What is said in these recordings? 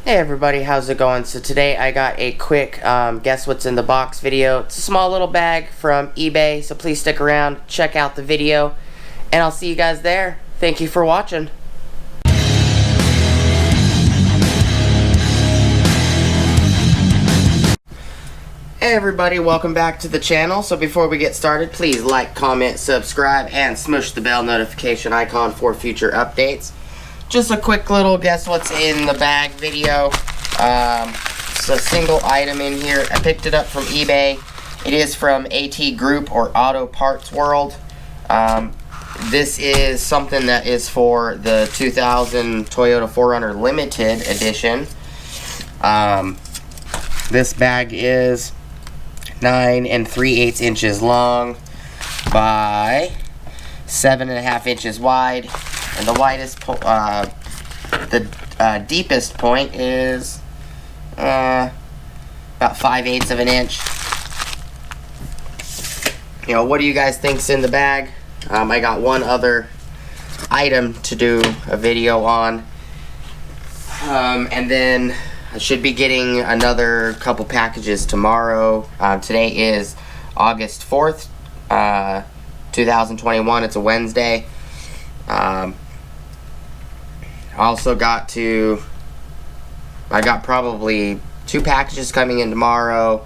Hey everybody, how's it going? So today I got a quick guess what's in the box video. It's a small little bag from eBay, so please stick around, check out the video, and I'll see you guys there. Thank you for watching. Hey everybody, welcome back to the channel. So before we get started, please like, comment, subscribe, and smush the bell notification icon for future updates. Just a quick little guess what's in the bag video. It's a single item in here. I picked it up from eBay. It is from AT Group or Auto Parts World. This is something that is for the 2000 Toyota 4Runner Limited Edition. This bag is 9 3/8 inches long by 7.5 inches wide. And the widest, deepest point is about 5/8 of an inch. You know, what do you guys think's in the bag? I got one other item to do a video on, and then I should be getting another couple packages tomorrow. Today is August 4th, 2021. It's a Wednesday. I got probably 2 packages coming in tomorrow,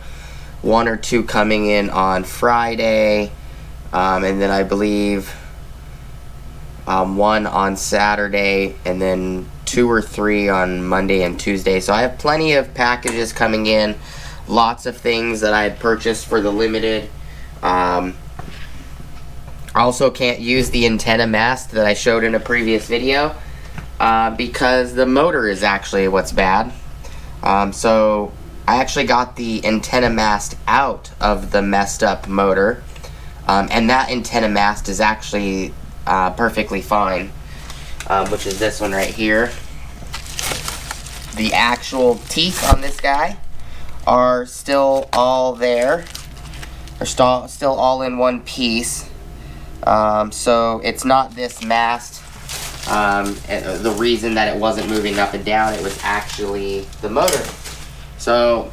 1 or 2 coming in on Friday, and then I believe 1 on Saturday, and then 2 or 3 on Monday and Tuesday. So I have plenty of packages coming in, lots of things that I had purchased for the limited. I also can't use the antenna mast that I showed in a previous video because the motor is actually what's bad. So I actually got the antenna mast out of the messed up motor, and that antenna mast is actually perfectly fine, which is this one right here. The actual teeth on this guy are still all there. They're still all in one piece. So it's not this mast. The reason that it wasn't moving up and down, it was actually the motor. So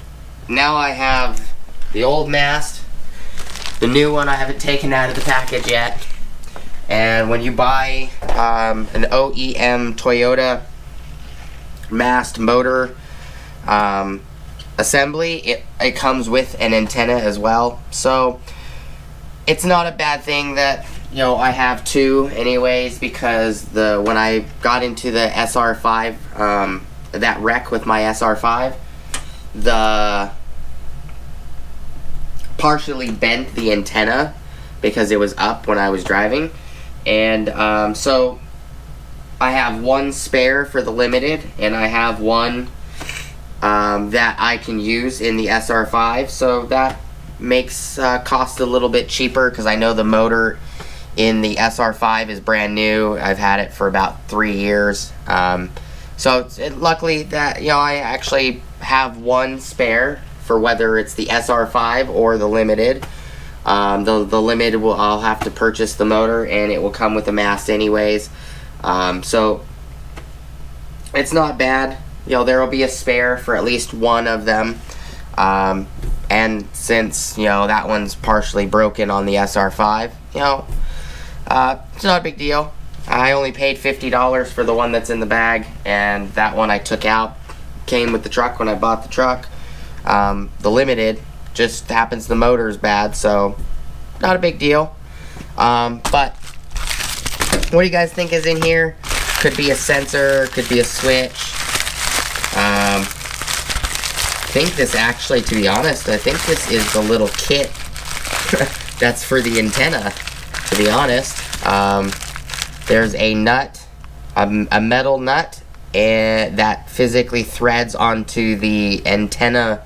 now I have the old mast. The new one I haven't taken out of the package yet. And when you buy an OEM Toyota mast motor assembly, it comes with an antenna as well. So it's not a bad thing that, you know, I have 2 anyways, because when I got into the SR5, that wreck with my SR5, the partially bent the antenna because it was up when I was driving. And so I have 1 spare for the limited, and I have 1 that I can use in the SR5. So that makes cost a little bit cheaper, because I know the motor in the SR5 is brand new. I've had it for about 3 years. So luckily that, you know, I actually have 1 spare for whether it's the SR5 or the limited. The limited I'll have to purchase the motor, and it will come with a mast anyways. So it's not bad. You know, there will be a spare for at least 1 of them. And since, you know, that one's partially broken on the SR5, you know, it's not a big deal. I only paid $50 for the one that's in the bag, and that one I took out. Came with the truck when I bought the truck. The limited just happens the motor's bad, so not a big deal. But what do you guys think is in here? Could be a sensor, could be a switch. I think this actually, to be honest, I think this is the little kit that's for the antenna, to be honest. There's a nut, a metal nut, and that physically threads onto the antenna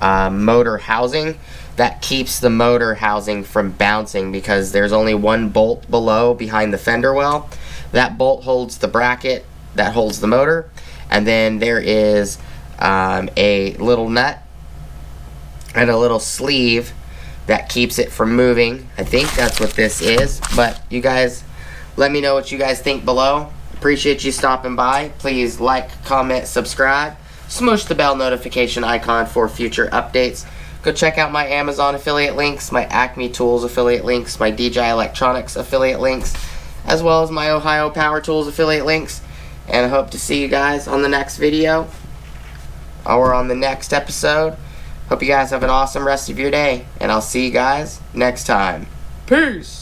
motor housing. That keeps the motor housing from bouncing, because there's only 1 bolt below behind the fender well. That bolt holds the bracket that holds the motor, and then there is a little nut and a little sleeve that keeps it from moving. I think that's what this is, but you guys let me know what you guys think below. Appreciate you stopping by. Please like, comment, subscribe. Smush the bell notification icon for future updates. Go check out my Amazon affiliate links, my Acme Tools affiliate links, my DJI Electronics affiliate links, as well as my Ohio Power Tools affiliate links. And I hope to see you guys on the next video or on the next episode. Hope you guys have an awesome rest of your day, and I'll see you guys next time. Peace!